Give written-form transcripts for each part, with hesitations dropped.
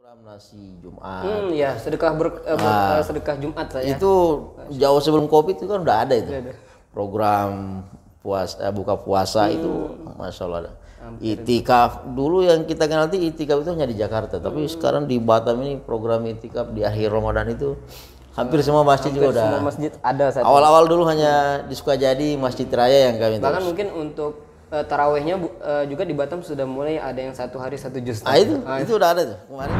program nasi Jumat. Ya, sedekah Jumat saya. Itu jauh sebelum Covid itu kan udah ada itu. Udah ada. Program buka puasa itu Masya Allah ada. Itikaf dulu yang kita kenal itu itikaf itu hanya di Jakarta, tapi sekarang di Batam ini program itikaf di akhir Ramadan itu hampir semua masjid juga udah. Semua masjid ada saat ini. Awal-awal dulu hanya di Sukajadi Masjid Raya yang kami tahu. Bahkan mungkin untuk tarawehnya juga di Batam sudah mulai ada yang 1 hari 1 juz. Itu udah ada tuh kemarin.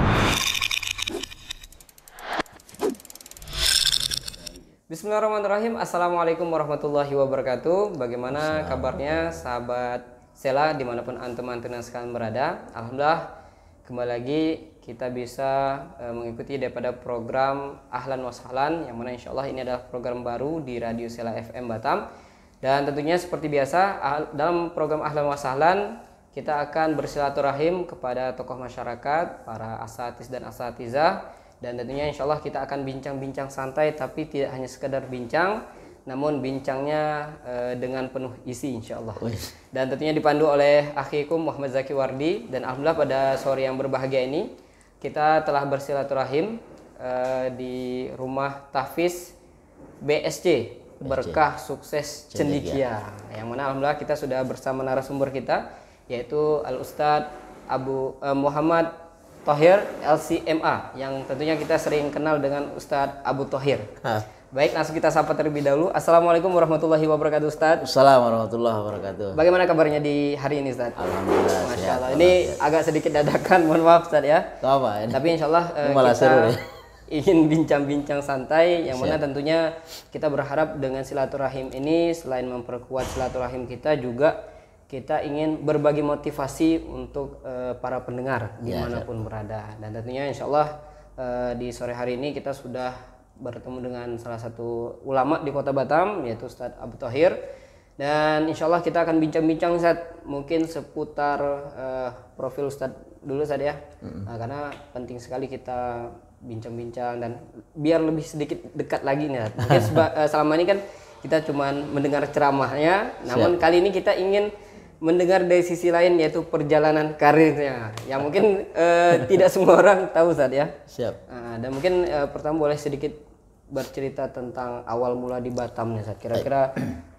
Bismillahirrahmanirrahim. Assalamualaikum warahmatullahi wabarakatuh. Bagaimana kabarnya sahabat Sela dimanapun antum-antum sekalian berada? Alhamdulillah kembali lagi kita bisa mengikuti daripada program Ahlan wa Sahlan, yang mana insya Allah ini adalah program baru di Radio Sela FM Batam. Dan tentunya seperti biasa dalam program Ahlan wa Sahlan kita akan bersilaturahim kepada tokoh masyarakat, para asatis dan asatizah, dan tentunya insya Allah kita akan bincang-bincang santai, tapi tidak hanya sekedar bincang, namun bincangnya dengan penuh isi insya Allah. Dan tentunya dipandu oleh akhikum Muhammad Zaki Wardi. Dan alhamdulillah pada sore yang berbahagia ini kita telah bersilaturahim di rumah tahfiz BSC Berkah Sukses Cendekia, yang mana alhamdulillah kita sudah bersama narasumber kita, yaitu Al Ustadz Muhammad Thohir LCMA, yang tentunya kita sering kenal dengan Ustadz Abu Thohir. Baik, langsung kita sapa terlebih dahulu. Assalamualaikum warahmatullahi wabarakatuh, Ustadz. Assalamualaikum warahmatullahi wabarakatuh. Bagaimana kabarnya di hari ini, Ustadz? Alhamdulillah. Masya Allah. Ini agak sedikit dadakan, mohon maaf, Ustadz ya. Apa ini? Tapi insya Allah malah kita seru, ya? ingin bincang-bincang santai, yang mana tentunya kita berharap dengan silaturahim ini selain memperkuat silaturahim kita, juga kita ingin berbagi motivasi untuk para pendengar dimanapun berada. Dan tentunya insya Allah di sore hari ini kita sudah bertemu dengan salah satu ulama di kota Batam, yaitu Ustadz Abu Thohir. Dan insya Allah kita akan bincang-bincang Ustadz, mungkin seputar profil Ustadz dulu Ustadz ya. Karena penting sekali kita bincang-bincang dan biar lebih sedikit dekat lagi nih. Mungkin selama ini kan kita cuma mendengar ceramahnya, namun kali ini kita ingin mendengar dari sisi lain, yaitu perjalanan karirnya yang mungkin tidak semua orang tahu Ustadz ya. Siap. Dan mungkin pertama boleh sedikit bercerita tentang awal mula di Batamnya Ustadz. Kira-kira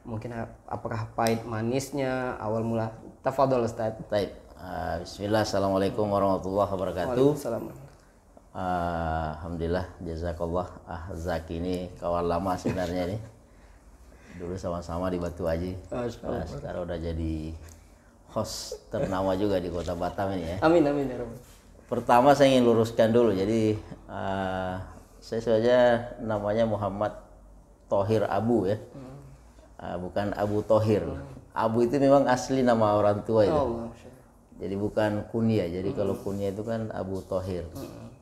mungkin apakah pahit manisnya awal mula? Tafadhol Ustadz. Baik. Bismillah. Assalamualaikum warahmatullahi wabarakatuh. Waalaikumsalam. Alhamdulillah, jazakallah. Zaki ini kawan lama sebenarnya nih. Dulu sama-sama di Batu Haji. Sekarang udah jadi host ternama juga di kota Batam ini ya. Amin amin ya Rabbal. Pertama saya ingin luruskan dulu. Jadi saya saja namanya Muhammad Thohir Abu ya. Bukan Abu Thohir. Abu itu memang asli nama orang tua itu. Jadi bukan kunyah. Jadi kalau kunyah itu kan Abu Thohir.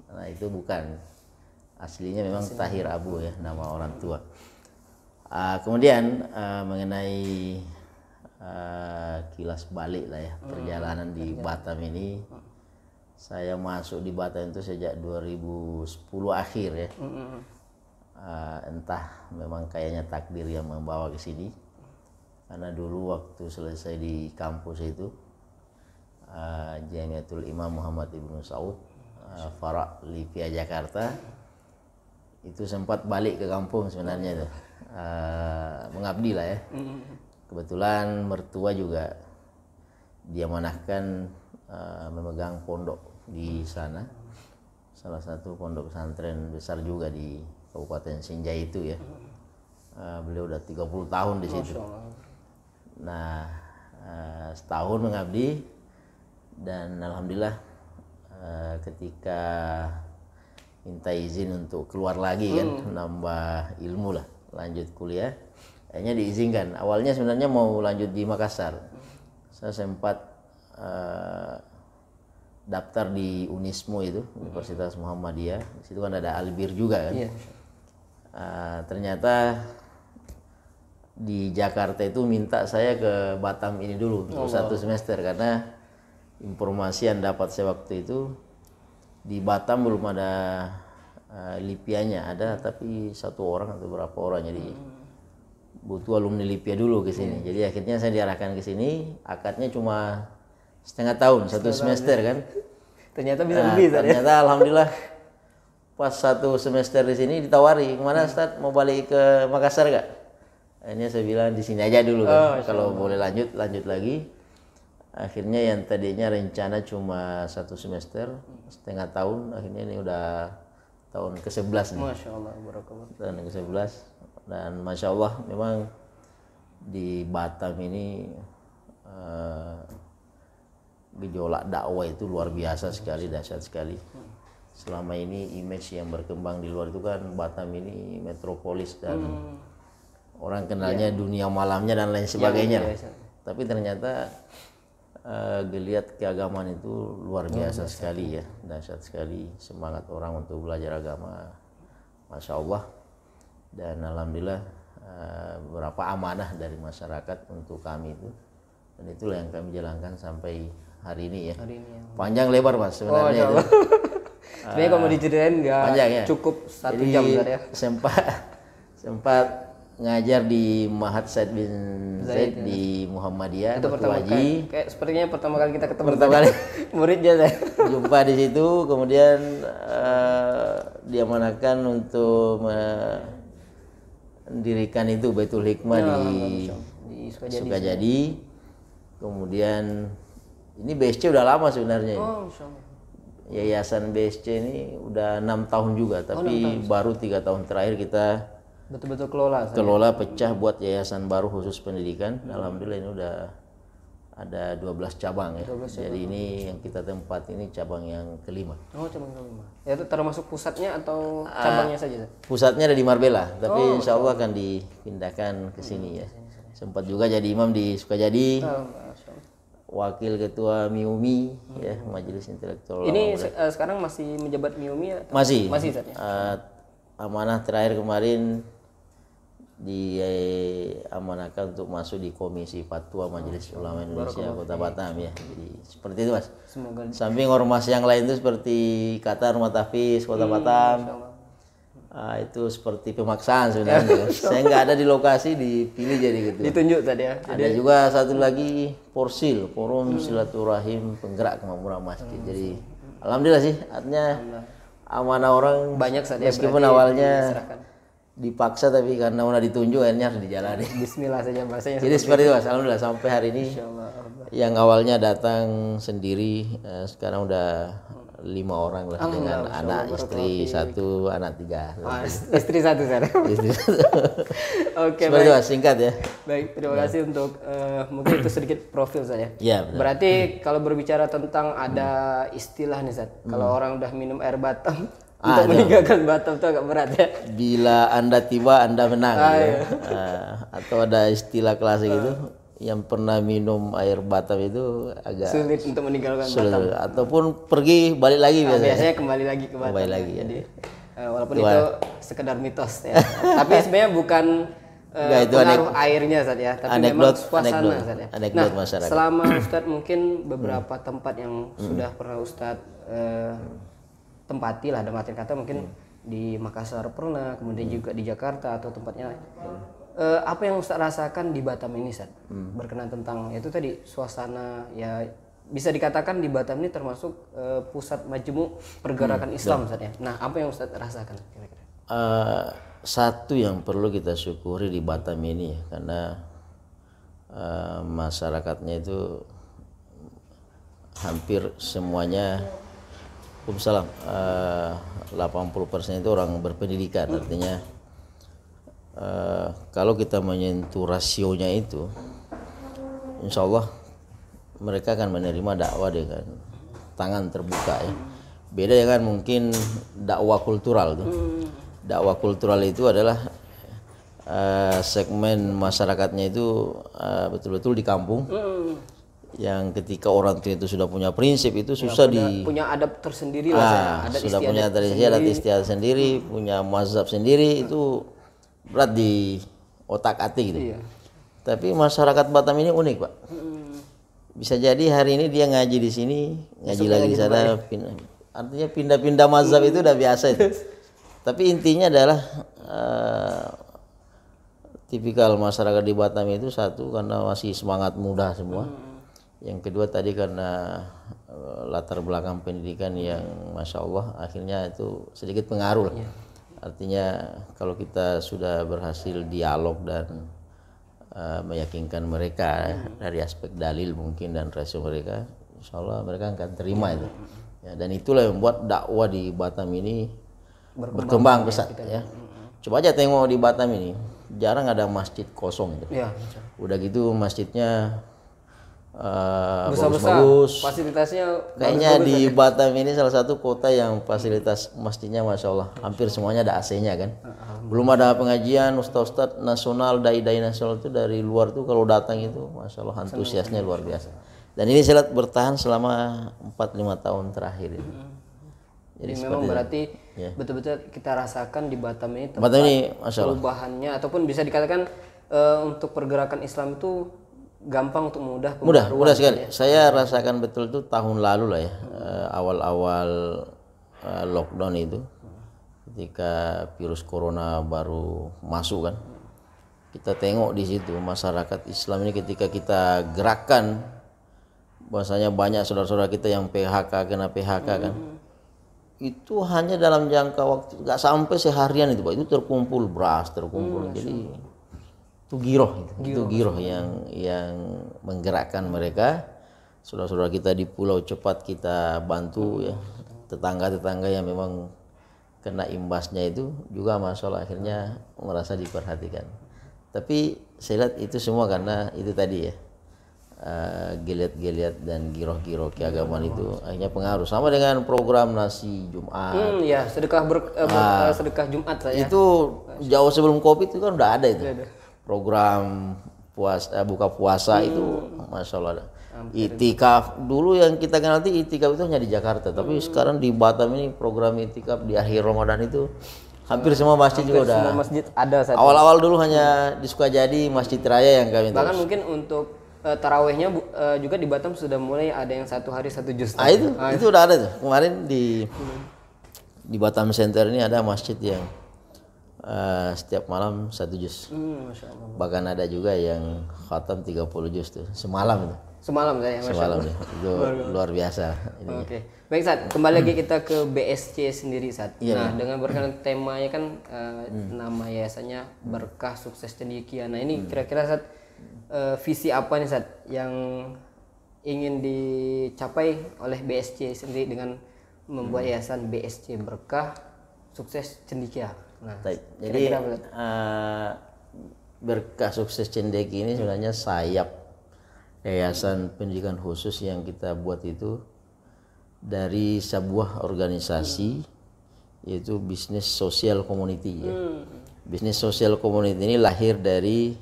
Nah itu bukan, aslinya memang Tahir Abu ya, nama orang tua. Kemudian mengenai kilas balik lah ya, perjalanan di Batam ini. Saya masuk di Batam itu sejak 2010 akhir ya. Entah memang kayaknya takdir yang membawa ke sini. Karena dulu waktu selesai di kampus itu Jamiatul Imam Muhammad Ibnu Saud Farak Lipia Jakarta, itu sempat balik ke kampung sebenarnya tuh, mengabdi lah ya. Kebetulan mertua juga dia manahkan memegang pondok di sana, salah satu pondok pesantren besar juga di Kabupaten Sinjai itu ya. Beliau udah 30 tahun di situ. Nah setahun mengabdi, dan alhamdulillah ketika minta izin untuk keluar lagi kan, nambah ilmu lah, lanjut kuliah, akhirnya diizinkan. Awalnya sebenarnya mau lanjut di Makassar. Saya sempat daftar di Unismu itu, Universitas Muhammadiyah. Di situ kan ada Albir juga kan. Ternyata di Jakarta itu minta saya ke Batam ini dulu untuk 1 semester, karena informasi yang dapat saya waktu itu di Batam belum ada Lipianya, ada tapi 1 orang atau berapa orang, jadi butuh alumni Lipia dulu ke sini. Jadi akhirnya saya diarahkan ke sini. Akadnya cuma setengah tahun, 1 semester kan. Ternyata bisa lebih Ustaz ya. Ternyata alhamdulillah pas 1 semester di sini ditawari, "Kemana Ustaz, mau balik ke Makassar gak?" Akhirnya saya bilang di sini aja dulu kan. Kalau boleh lanjut lagi. Akhirnya yang tadinya rencana cuma 1 semester, setengah tahun, akhirnya ini udah tahun ke-11 nih. Masya Allah, barakallah. Tahun ke-11. Dan Masya Allah memang di Batam ini gejolak dakwah itu luar biasa sekali, dahsyat sekali. Selama ini image yang berkembang di luar itu kan Batam ini metropolis dan orang kenalnya dunia malamnya dan lain sebagainya. Tapi ternyata geliat keagamaan itu luar biasa sekali ya, dahsyat sekali. Semangat orang untuk belajar agama, Masya Allah. Dan alhamdulillah beberapa amanah dari masyarakat untuk kami itu, dan itulah yang kami jalankan sampai hari ini ya. Panjang lebar Mas sebenarnya itu. Sebenarnya kalau mau diceritain nggak ya? cukup 1 Jadi, jam Ustaz ya. sempat ngajar di Mahat Said bin Zaid di Muhammadiyah. Itu pertama kali, kayak sepertinya pertama kali kita ketemu. Pertama kali Muridnya saya. jumpa di situ, kemudian diamanahkan untuk mendirikan itu Baitul Hikmah di Sukajadi. Kemudian ini BSC udah lama sebenarnya. Yayasan BSC ini udah 6 tahun juga, tapi baru 3 tahun terakhir kita betul-betul kelola pecah buat yayasan baru khusus pendidikan. Alhamdulillah ini udah ada 12 cabang ya. Jadi ini yang kita tempat ini cabang yang kelima. Oh, cabang kelima. Ya itu termasuk pusatnya atau cabangnya saja? Pusatnya ada di Marbella, tapi insya Allah akan dipindahkan ke sini ya. Sempat juga jadi imam di Sukajadi. Wakil ketua MIUMI ya, Majelis Intelektual. Ini sekarang masih menjabat MIUMI atau? Masih Ustaz, ya? Amanah terakhir kemarin diamanahkan untuk masuk di Komisi Fatwa Majelis Ulama Indonesia Kota Batam ya. Jadi seperti itu Mas. Semoga. Samping ormas yang lain itu seperti kata Rumah Tahfiz Kota Batam. Itu seperti pemaksaan sebenarnya. Saya nggak ada di lokasi, dipilih jadi gitu. Ditunjuk tadi ya. Ada juga satu lagi Porsil, Forum Silaturahim Penggerak Kemakmuran Masjid. Jadi alhamdulillah sih, artinya amanah orang banyak saja. Meskipun awalnya dipaksa, tapi karena udah ditunjuk akhirnya harus dijalani. Bismillah saja bahasanya. Jadi seperti itu Mas, alhamdulillah sampai hari ini. Yang awalnya datang sendiri, sekarang udah 5 orang lah, dengan anak, istri 1, anak 3. Istri 1 saya. Oke, seperti itu singkat ya. Baik, terima kasih untuk mungkin itu sedikit profil saya. Ya, benar. Berarti kalau berbicara tentang ada istilah nih Zat, kalau orang udah minum air Batam untuk meninggalkan Batam itu agak berat ya. Bila Anda tiba Anda menang ya. Atau ada istilah klasik itu, yang pernah minum air Batam itu agak sulit untuk meninggalkan Batam. Ataupun pergi balik lagi biasanya. Biasanya kembali lagi ke Batam. Kembali lagi ya. Jadi, walaupun itu sekedar mitos ya. Tapi sebenarnya bukan pengaruh airnya Ustaz ya, tapi memang suasana Ustaz ya. Nah, masyarakat. Selama Ustaz mungkin beberapa tempat yang sudah pernah Ustaz tempati lah, dalam arti kata mungkin di Makassar pernah, kemudian juga di Jakarta atau tempatnya lain. Apa yang Ustaz rasakan di Batam ini Ustaz? Berkenan tentang itu tadi suasana ya, bisa dikatakan di Batam ini termasuk pusat majmu pergerakan Islam Ustaz ya. Nah, apa yang Ustaz rasakan kira-kira? Satu yang perlu kita syukuri di Batam ini ya, karena masyarakatnya itu hampir semuanya 80% itu orang berpendidikan. Artinya kalau kita menyentuh rasionya itu, insya Allah mereka akan menerima dakwah dengan tangan terbuka ya. Beda ya kan mungkin dakwah kultural tuh. Dakwah kultural itu adalah segmen masyarakatnya itu betul-betul di kampung. Yang ketika orang tua itu sudah punya prinsip itu susah punya adab tersendiri lah, sudah punya tradisi, adat istiadat sendiri, punya mazhab sendiri, itu berat di otak-atik gitu. Tapi masyarakat Batam ini unik Pak. Bisa jadi hari ini dia ngaji di sini, ngaji lagi di sana, artinya pindah-pindah mazhab itu udah biasa itu. Tapi intinya adalah tipikal masyarakat di Batam itu, satu karena masih semangat muda semua. Yang kedua tadi karena latar belakang pendidikan yang masya Allah, akhirnya itu sedikit pengaruh lah. Artinya kalau kita sudah berhasil dialog dan meyakinkan mereka dari aspek dalil mungkin dan rasio mereka, insya Allah mereka akan terima itu. Ya, dan itulah yang membuat dakwah di Batam ini berkembang pesat ya. Coba aja tengok di Batam ini, jarang ada masjid kosong gitu. Ya. Udah gitu masjidnya Besar-besar, bagus-bagus. fasilitasnya Kayaknya bagus-bagus di ya. Batam ini salah satu kota yang fasilitas masjidnya masya Allah hampir semuanya ada AC-nya kan. Belum ada pengajian ustaz-ustaz nasional, dai-dai nasional itu dari luar tuh kalau datang itu masya Allah antusiasnya luar biasa. Dan ini saya lihat bertahan selama 4-5 tahun terakhir ini. Jadi memang berarti betul-betul kita rasakan di Batam ini tempat Batam ini masya Allah. perubahannya ataupun bisa dikatakan untuk pergerakan Islam itu gampang untuk mudah Mudah sekali. Saya rasakan betul itu tahun lalu lah ya, awal-awal lockdown itu, ketika virus corona baru masuk kan, kita tengok di situ masyarakat Islam ini ketika kita gerakan, bahwasanya banyak saudara-saudara kita yang PHK kena PHK kan, itu hanya dalam jangka waktu nggak sampai seharian itu Pak, itu terkumpul beras, terkumpul jadi itu giroh yang menggerakkan mereka. Saudara-saudara kita di pulau cepat kita bantu ya, tetangga-tetangga yang memang kena imbasnya itu juga masalah akhirnya merasa diperhatikan. Tapi saya lihat itu semua karena itu tadi ya, geliat-geliat dan giroh-giroh keagamaan itu akhirnya pengaruh, sama dengan program nasi Jumat. Ya, sedekah sedekah Jumat saya. Itu jauh sebelum Covid itu kan udah ada itu. Program buka puasa itu masya Allah ada. Itikaf dulu yang kita kenal itikaf itu hanya di Jakarta, tapi sekarang di Batam ini program itikaf di akhir Ramadan itu hampir semua masjid juga udah. Semua masjid ada saat Awal-awal dulu hanya di Sukajadi Masjid Raya yang kami tahu. bahkan mungkin untuk tarawehnya juga di Batam sudah mulai ada yang 1 hari 1 juz. Itu udah ada tuh. Kemarin di Batam Center ini ada masjid yang setiap malam 1 juz. Masya Allah. Bahkan ada juga yang khatam 30 juz tuh semalam itu. Semalam saya, Masya Semalam Allah. itu luar biasa. Oke. Baik Sat, kembali lagi kita ke BSC sendiri Sat. Nah, dengan berkenaan temanya kan nama yayasannya Berkah Sukses Cendekia. Nah, ini kira-kira Sat visi apa nih Sat yang ingin dicapai oleh BSC sendiri dengan membuat yayasan BSC Berkah Sukses Cendekia. Nah, jadi Berkah Sukses Cendekia ini sebenarnya sayap yayasan pendidikan khusus yang kita buat itu dari sebuah organisasi yaitu Bisnis Sosial Community ya. Bisnis Sosial Community ini lahir dari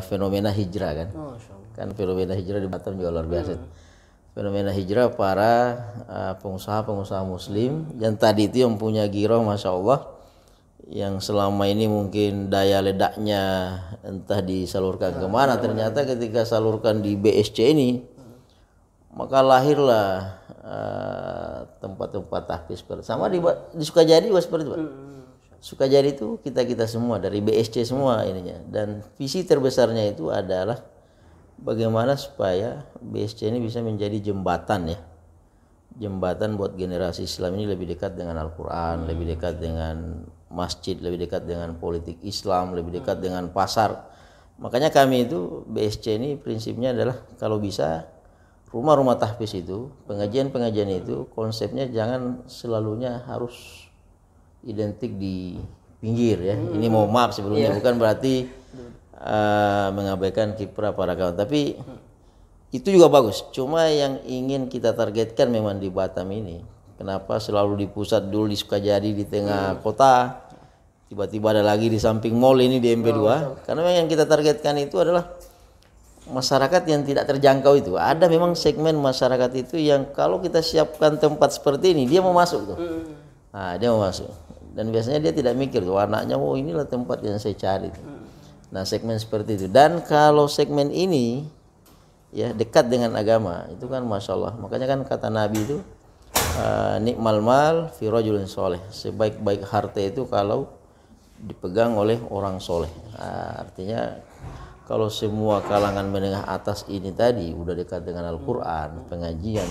fenomena hijrah kan. Kan fenomena hijrah di Batam juga luar biasa. Fenomena hijrah para pengusaha-pengusaha muslim yang tadi itu yang punya giroh masya Allah, yang selama ini mungkin daya ledaknya entah disalurkan kemana, ternyata ketika salurkan di BSC ini maka lahirlah tempat-tempat tahfiz sama di Sukajadi juga seperti itu Pak. Sukajadi itu kita semua dari BSC semua ininya, dan visi terbesarnya itu adalah bagaimana supaya BSC ini bisa menjadi jembatan ya, jembatan buat generasi Islam ini lebih dekat dengan Al-Quran, lebih dekat dengan masjid, lebih dekat dengan politik Islam, lebih dekat dengan pasar. Makanya kami itu BSC ini prinsipnya adalah kalau bisa rumah-rumah tahfiz itu, pengajian-pengajian itu konsepnya jangan selalunya harus identik di pinggir ya. Ini mau maaf sebelumnya bukan berarti mengabaikan kiprah para kawan, tapi itu juga bagus. Cuma yang ingin kita targetkan memang di Batam ini, kenapa selalu di pusat dulu di Sukajadi di tengah kota, tiba-tiba ada lagi di samping mall ini di MP2, karena memang yang kita targetkan itu adalah masyarakat yang tidak terjangkau itu. Ada memang segmen masyarakat itu yang kalau kita siapkan tempat seperti ini dia mau masuk tuh. Nah, dia mau masuk. Dan biasanya dia tidak mikir tuh anaknya, oh inilah tempat yang saya cari tuh. Nah, segmen seperti itu. Dan kalau segmen ini ya dekat dengan agama, itu kan masya Allah. Makanya kan kata Nabi itu nikmal mal fi rajulin soleh, sebaik-baik harta itu kalau dipegang oleh orang soleh. Artinya kalau semua kalangan menengah atas ini tadi udah dekat dengan Al-Quran, pengajian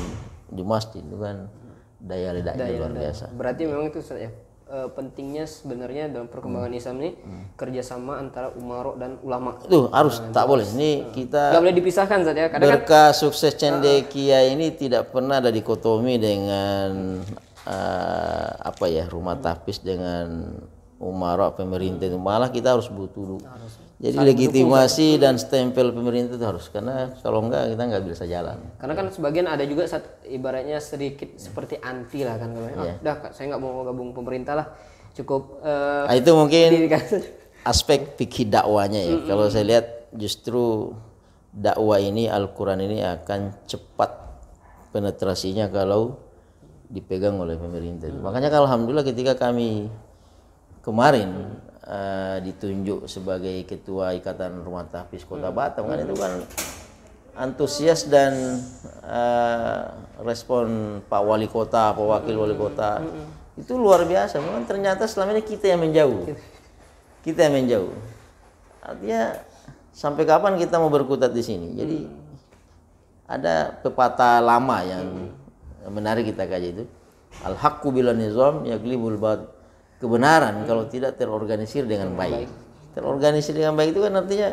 di masjid itu kan daya ledaknya luar biasa. Berarti memang itu Ustaz, ya, pentingnya sebenarnya dalam perkembangan Islam ini kerjasama antara umaro dan ulama. Itu harus, tak boleh. Ini kita Nggak boleh dipisahkan Ustaz, ya. Kadang kan berkah sukses cendekia ini tidak pernah ada dikotomi dengan apa ya, rumah tahfiz dengan umara pemerintah itu. Malah kita harus butuh dulu. Jadi legitimasi dan stempel pemerintah itu harus, karena kalau enggak kita nggak bisa jalan. karena kan sebagian ada juga ibaratnya sedikit seperti anti lah kan, udah Kak, saya nggak mau gabung pemerintah lah, cukup Itu mungkin pendidikan. aspek fikih dakwanya ya. Kalau saya lihat justru dakwah ini, Al-Quran ini akan cepat penetrasinya kalau dipegang oleh pemerintah. Makanya kalau alhamdulillah ketika kami kemarin ditunjuk sebagai ketua Ikatan Rumah Tahfiz Kota Batam, kan itu kan antusias dan respon Pak Wali Kota, Pak Wakil Wali Kota itu luar biasa. Memang ternyata selama ini kita yang menjauh. Kita yang menjauh. Artinya sampai kapan kita mau berkutat di sini? Jadi ada pepatah lama yang menarik kita kaji itu. Al-haqqu bila nizam yaglibul batil. Kebenaran kalau tidak terorganisir dengan baik. Terorganisir dengan baik itu kan artinya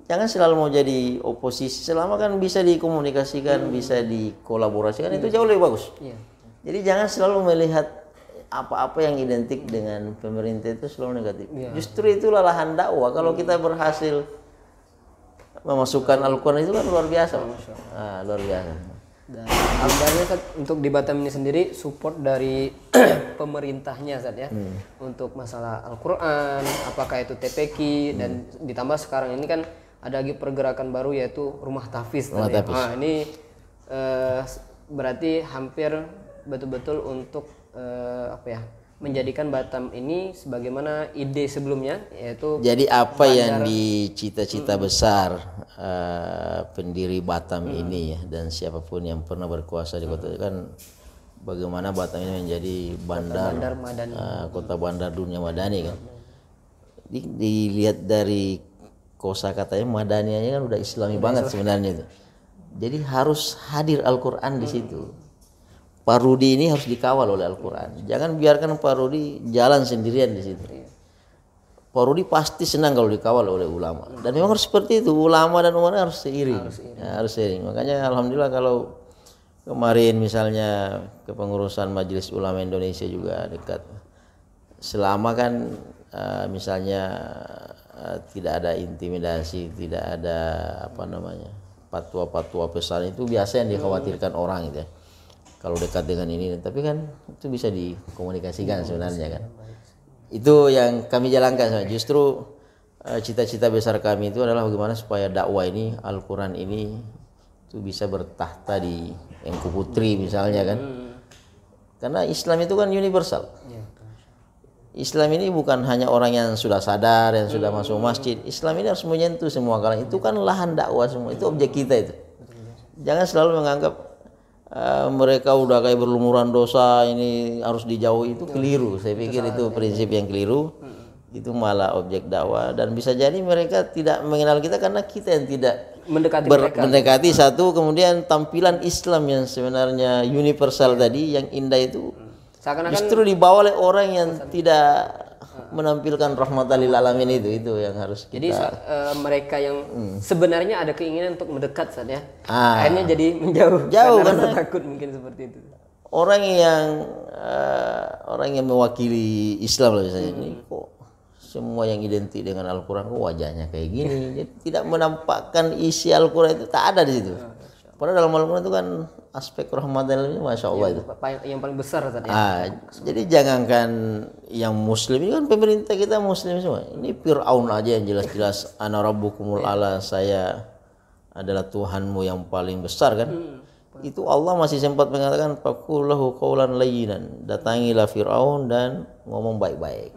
jangan selalu mau jadi oposisi, selama kan bisa dikomunikasikan, bisa dikolaborasikan, itu jauh lebih bagus. Jadi jangan selalu melihat apa-apa yang identik dengan pemerintah itu selalu negatif. Justru itulah lahan dakwah. Kalau kita berhasil memasukkan Al-Quran itu kan luar biasa. Luar biasa. Dan alhamdulillah Ustaz, untuk di Batam ini sendiri support dari pemerintahnya Ustaz, ya, untuk masalah Al-Quran, apakah itu TPQ, dan ditambah sekarang ini kan ada lagi pergerakan baru yaitu rumah tahfiz. Nah, ini berarti hampir betul-betul untuk apa ya, menjadikan Batam ini sebagaimana ide sebelumnya, yaitu jadi apa yang dicita-cita besar pendiri Batam ini ya, dan siapapun yang pernah berkuasa di kota itu kan, bagaimana Batam ini menjadi bandar madani, kota bandar dunia madani kan. Dilihat dari kosakatanya madanianya kan udah Islami banget sebenarnya itu. Jadi harus hadir Al-Quran di situ. Pak Rudi ini harus dikawal oleh Al-Quran. Jangan biarkan Pak Rudi jalan sendirian di situ. Pak Rudi pasti senang kalau dikawal oleh ulama. Dan memang harus seperti itu. Ulama dan ulama harus seiring. Harus seiring. Makanya alhamdulillah kalau kemarin misalnya kepengurusan Majelis Ulama Indonesia juga dekat. Selama kan misalnya tidak ada intimidasi, tidak ada apa namanya, fatwa-fatwa pesan itu biasa yang dikhawatirkan orang gitu ya. Kalau dekat dengan ini, tapi kan itu bisa dikomunikasikan sebenarnya kan. Itu yang kami jalankan. Justru cita-cita besar kami itu adalah bagaimana supaya dakwah ini, Al-Quran ini itu bisa bertahta di Engku Putri misalnya kan. Karena Islam itu kan universal. Islam ini bukan hanya orang yang sudah sadar, yang sudah masuk masjid. Islam ini harus menyentuh semua kalangan. Itu kan lahan dakwah semua. Itu objek kita itu. Jangan selalu menganggap mereka udah kayak berlumuran dosa, ini harus dijauhi, itu keliru. Saya pikir itu prinsip yang keliru. Itu malah objek dakwah, dan bisa jadi mereka tidak mengenal kita karena kita yang tidak mendekati satu, kemudian tampilan Islam yang sebenarnya universal tadi, yang indah itu justru dibawa oleh orang yang tidak menampilkan rahmatan lil alamin. Itu yang harus kita. Jadi mereka yang sebenarnya ada keinginan untuk mendekat saat ya, akhirnya jadi menjauh karena takut, mungkin seperti itu. Orang yang mewakili Islam lah misalnya, ini kok semua yang identik dengan Al-Quran kok wajahnya kayak gini. Jadi tidak menampakkan isi Al-Quran itu, tak ada di situ. Padahal dalam Al-Quran itu kan aspek rahmatan ini masya Allah itu yang paling besar tadi. Jadi jangankan yang Muslim, ini kan pemerintah kita Muslim semua. Ini Fir'aun aja yang jelas-jelas ana rabbukumul ala, saya adalah Tuhanmu yang paling besar kan. Itu Allah masih sempat mengatakan faqullahu qaulan layyinan, datangilah Fir'aun dan ngomong baik-baik.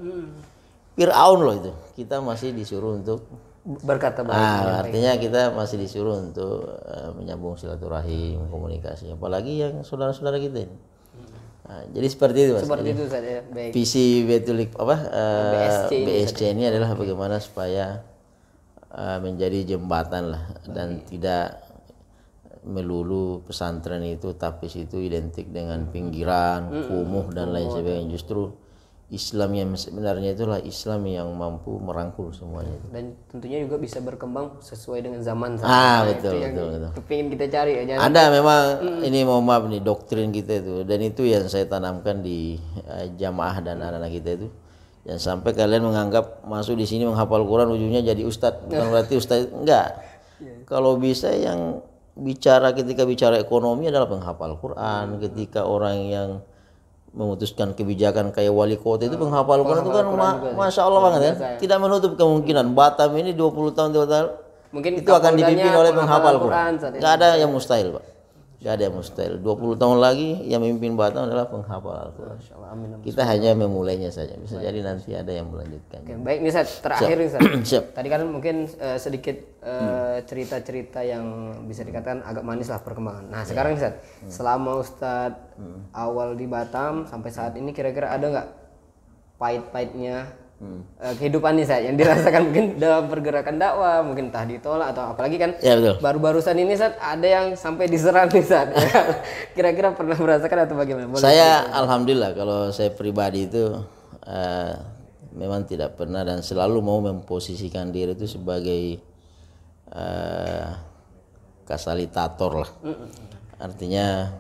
Fir'aun loh itu, kita masih disuruh untuk berkata baik. Artinya kita masih disuruh untuk menyambung silaturahim, komunikasi, apalagi yang saudara-saudara kita ini. Jadi seperti itu Mas. Seperti itu saja. Baik. Visi BSC ini adalah bagaimana supaya menjadi jembatan lah, dan tidak melulu pesantren itu tapis itu identik dengan pinggiran, kumuh dan lain sebagainya. Justru Islam yang sebenarnya itulah Islam yang mampu merangkul semuanya. Dan tentunya juga bisa berkembang sesuai dengan zaman. Betul, betul. Pengen kita cari ya. Ada memang ini, mohon maaf nih, doktrin kita itu, dan itu yang saya tanamkan di jamaah dan anak-anak kita itu. Jangan sampai kalian menganggap masuk di sini menghafal Quran ujungnya jadi ustadz. Bukan berarti ustadz, enggak. Kalau bisa yang ketika bicara ekonomi adalah penghafal Quran. Ketika orang yang memutuskan kebijakan kayak wali kota itu penghafal Quran itu kan masya Allah banget ya. Tidak menutup kemungkinan Batam ini 20 tahun mungkin itu akan dipimpin oleh penghafal Quran. Nggak ada yang mustahil, Pak. Nggak ada yang mustahil. 20 tahun lagi yang memimpin Batam adalah penghafal Al-Quran. Kita hanya memulainya saja. Bisa jadi nanti ada yang melanjutkan. Oke, baik nih Ustaz, terakhir nih Ustaz. Tadi kan mungkin sedikit cerita-cerita yang bisa dikatakan agak manis lah perkembangan. Nah sekarang nih Ustaz, selama Ustaz awal di Batam sampai saat ini kira-kira ada nggak pahit-pahitnya kehidupan nih Ustaz yang dirasakan mungkin dalam pergerakan dakwah, mungkin entah ditolak atau apalagi kan baru-barusan ini Ustaz ada yang sampai diserang nih Ustaz. Kira-kira pernah merasakan atau bagaimana? Saya alhamdulillah kalau saya pribadi itu memang tidak pernah dan selalu mau memposisikan diri itu sebagai fasilitator lah. Artinya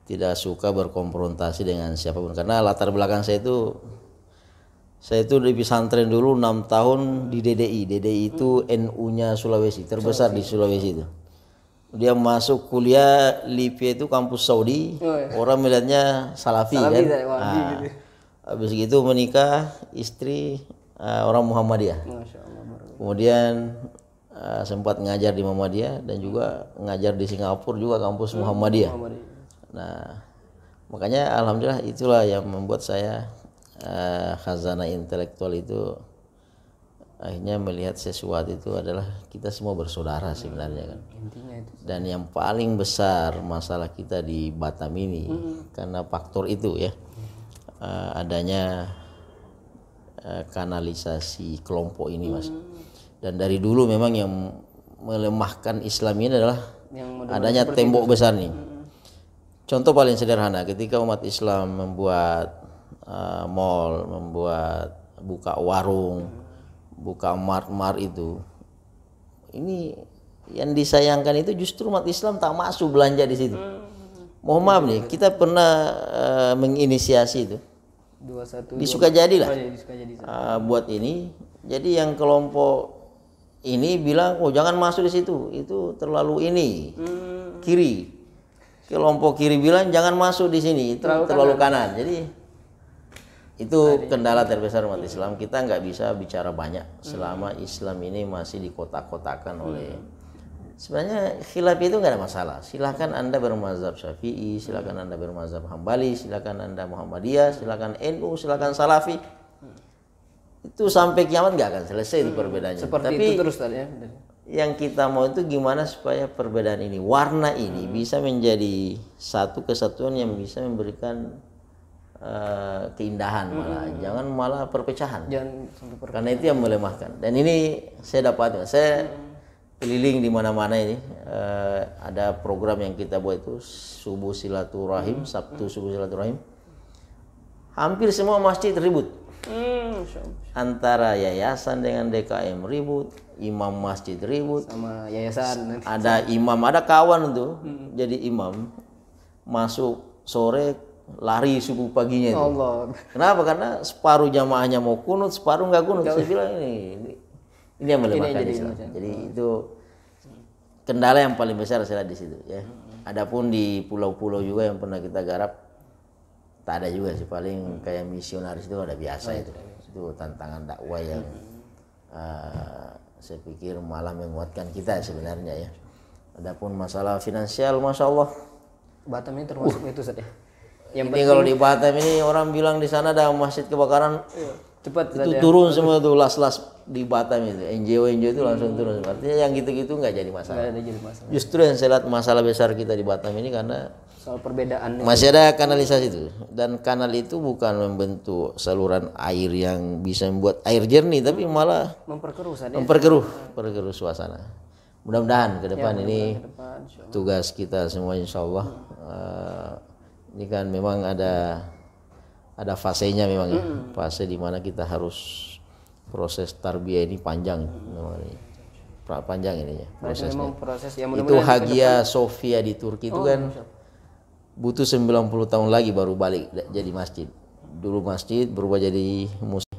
tidak suka berkonfrontasi dengan siapapun, karena latar belakang saya itu di pesantren dulu 6 tahun di DDI. DDI itu NU-nya Sulawesi, terbesar di Sulawesi itu. Dia masuk kuliah Libya itu kampus Saudi. Orang melihatnya Salafi kan. Habis gitu menikah, istri orang Muhammadiyah. Kemudian sempat ngajar di Muhammadiyah dan juga ngajar di Singapura juga kampus Muhammadiyah. Nah, makanya alhamdulillah itulah yang membuat saya khazanah intelektual itu akhirnya melihat sesuatu itu adalah kita semua bersaudara sebenarnya kan. Dan yang paling besar masalah kita di Batam ini karena faktor itu ya, adanya kanalisasi kelompok ini Mas. Dan dari dulu memang yang melemahkan Islam ini adalah adanya tembok besar nih. Contoh paling sederhana, ketika umat Islam membuat mall, buka warung, buka mart itu, ini yang disayangkan itu justru umat Islam tak masuk belanja di situ. Mohon maaf nih, kita pernah menginisiasi itu di Sukajadi lah, buat ini. Jadi yang kelompok ini bilang, oh jangan masuk di situ, itu terlalu ini kiri. Kelompok kiri bilang jangan masuk di sini, itu terlalu kanan. Jadi itu kendala terbesar umat Islam. Kita nggak bisa bicara banyak selama Islam ini masih dikotak-kotakan oleh. Sebenarnya khilaf itu nggak ada masalah. Silakan Anda bermazhab Syafi'i, silakan Anda bermazhab Hambali, silakan Anda Muhammadiyah, silakan NU, silakan Salafi. Itu sampai kiamat nggak akan selesai itu perbedaannya. Seperti tapi itu terus tadi ya. Yang kita mau itu gimana supaya perbedaan ini, warna ini bisa menjadi satu kesatuan yang bisa memberikan keindahan, malah jangan malah perpecahan. Karena itu yang melemahkan. Dan ini saya dapat, saya keliling di mana-mana ini, ada program yang kita buat itu subuh silaturahim, Sabtu subuh silaturahim. Hampir semua masjid ribut. Antara yayasan dengan DKM ribut, imam masjid ribut sama yayasan. Ada imam, ada kawan tuh jadi imam, masuk sore lari subuh paginya itu. Allah. Kenapa? Karena separuh jamaahnya mau kunut, separuh nggak kunut. Saya bilang ini yang melemahkan Islam. Jadi itu kendala yang paling besar saya lihat di situ ya. Adapun di pulau-pulau juga yang pernah kita garap, tak ada juga sih, paling kayak misionaris itu ada biasa itu. Itu tantangan dakwah yang saya pikir malah menguatkan kita sebenarnya ya. Adapun masalah finansial, masya Allah, Batam ini termasuk itu saja. Ini kalau di Batam ini orang bilang di sana ada masjid kebakaran, cepat itu turun semua tuh las-las di Batam itu, NGO itu langsung turun. Artinya yang gitu-gitu nggak jadi masalah. Justru yang saya lihat masalah besar kita di Batam ini karena soal perbedaan. Masih ada kanalisasi itu, dan kanal itu bukan membentuk saluran air yang bisa membuat air jernih, tapi malah Memperkeruh saja. memperkeruh suasana. Mudah-mudahan ke depan ini Insya Allah. tugas kita semua, insya Allah. Ini kan memang ada fasenya memang ya. Fase di mana kita harus proses tarbiyah ini panjang memang ini. Panjang ini ya prosesnya. Memang proses yang Itu Hagia Sophia di Turki itu kan butuh 90 tahun lagi baru balik jadi masjid. Dulu masjid berubah jadi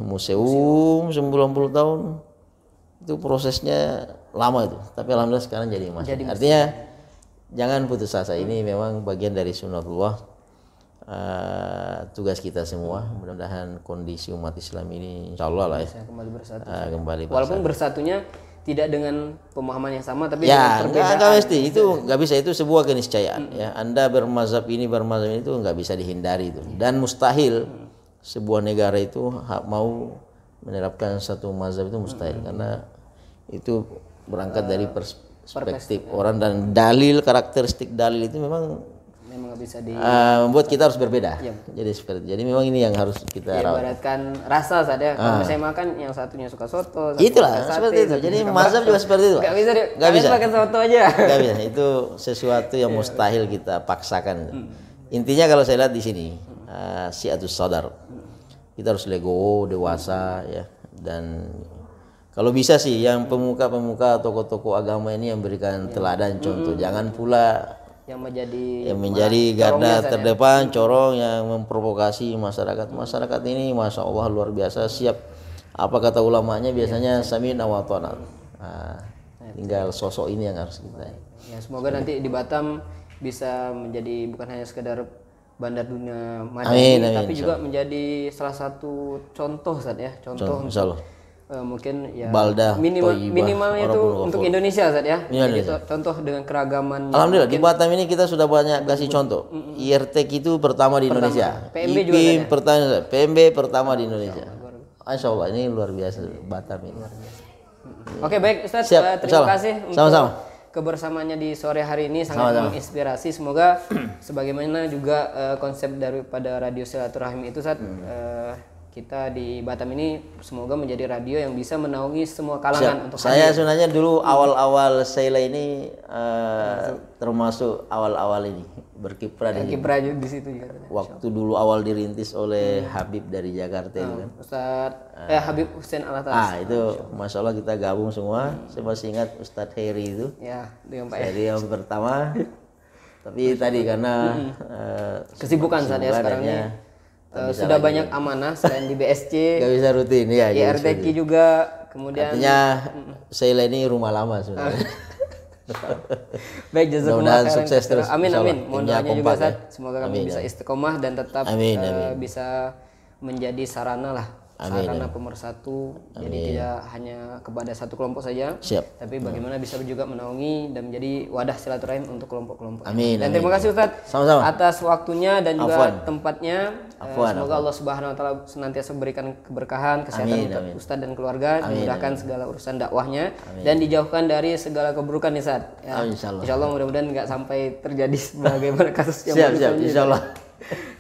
museum 90 tahun. Itu prosesnya lama itu. Tapi alhamdulillah sekarang jadi masjid. Artinya jangan putus asa. Ini memang bagian dari sunnatullah. Tugas kita semua. Mudah-mudahan kondisi umat Islam ini insya Allah lah ya. kembali bersatu. Kembali Walaupun bersatunya tidak dengan pemahaman yang sama, tapi ya dengan perbedaan. nggak mesti itu nggak bisa, itu sebuah keniscayaan ya. Anda bermazhab ini itu nggak bisa dihindari itu, dan mustahil sebuah negara itu mau menerapkan satu mazhab itu mustahil, karena itu berangkat dari perspektif orang, dan karakteristik dalil itu memang nggak bisa membuat kita harus berbeda. Jadi seperti, jadi memang ini yang harus kita rawat. Ibaratkan rasa saja. Kalau saya makan, yang satunya suka soto, Itulah seperti itu. Jadi mazhab juga seperti itu. Nggak bisa, nggak bisa makan soto aja. Nggak bisa. Itu sesuatu yang mustahil kita paksakan. Intinya kalau saya lihat di sini, siatus sadar. Kita harus legowo, dewasa ya, dan kalau bisa sih yang pemuka-pemuka, tokoh-tokoh agama ini yang berikan teladan contoh. Jangan pula yang menjadi garda terdepan, corong yang memprovokasi masyarakat. Masyarakat ini masya Allah luar biasa siap. Apa kata ulamanya biasanya sami'na wa ata'na. Tinggal sosok ini yang harus kita. Ya, semoga nanti di Batam bisa menjadi bukan hanya sekedar bandar dunia madani, tapi juga menjadi salah satu contoh Ustaz ya. Contoh insyaallah. Mungkin ya Baldah, minimalnya itu untuk Indonesia Ustaz ya. Jadi contoh dengan keragaman. Alhamdulillah di Batam ini kita sudah banyak kasih contoh. IRTEK itu pertama di Indonesia. PMB juga pertama, PMB pertama di Indonesia. Masya Allah ini luar biasa Batam ini. Oke baik Ustaz, terima kasih untuk kebersamaannya di sore hari ini, sangat menginspirasi. Semoga sebagaimana juga konsep daripada radio silaturahim itu Ustaz, kita di Batam ini semoga menjadi radio yang bisa menaungi semua kalangan. Untuk saya sebenarnya dulu awal-awal Sheila ini termasuk awal-awal ini berkiprah di situ juga. Waktu dulu awal dirintis oleh Habib dari Jakarta itu kan. Ustadz Habib Hussein Alatas. Itu masya Allah kita gabung semua. Saya masih ingat Ustadz Heri itu. Ya, dengan Pak Heri yang pertama. Tapi tadi karena kesibukan saya sekarang ini. Sudah banyak amanah selain di BSC. Gak bisa rutin ya. IRTQ juga, kemudian. Artinya Sheila ini rumah lama sebenarnya. Baik, jazakumullah khairan. Sukses terus. Amin. Mohon doanya juga Ustaz. Semoga kami bisa istiqomah dan tetap bisa menjadi sarana lah. Sarana pemersatu. Jadi tidak hanya kepada satu kelompok saja. Tapi bagaimana bisa juga menaungi dan menjadi wadah silaturahim untuk kelompok-kelompok. Dan terima kasih Ustaz atas waktunya dan juga tempatnya. Semoga Allah Subhanahu wa taala senantiasa memberikan keberkahan, kesehatan untuk Ustaz dan keluarga, dimudahkan segala urusan dakwahnya dan dijauhkan dari segala keburukan nih Ustaz. Ya, insyaallah mudah-mudahan nggak sampai terjadi sebagaimana kasus yang baru. Insyaallah.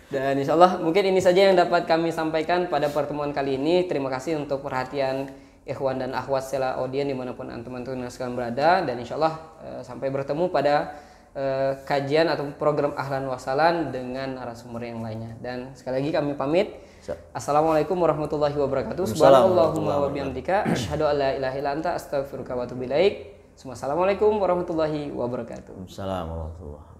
Dan insyaallah mungkin ini saja yang dapat kami sampaikan pada pertemuan kali ini. Terima kasih untuk perhatian ikhwan dan akhwat Sela Audien dimanapun antum-antum sekalian berada, dan insyaallah sampai bertemu pada kajian atau program Ahlan Wasalan dengan narasumber yang lainnya. Dan sekali lagi kami pamit. Assalamualaikum warahmatullahi wabarakatuh. Subhanallahumma wa bihamdika asyhadu an la ilaha illa anta astaghfiruka wa atubu ilaik. Assalamualaikum warahmatullahi wabarakatuh. Assalamualaikum warahmatullahi wabarakatuh.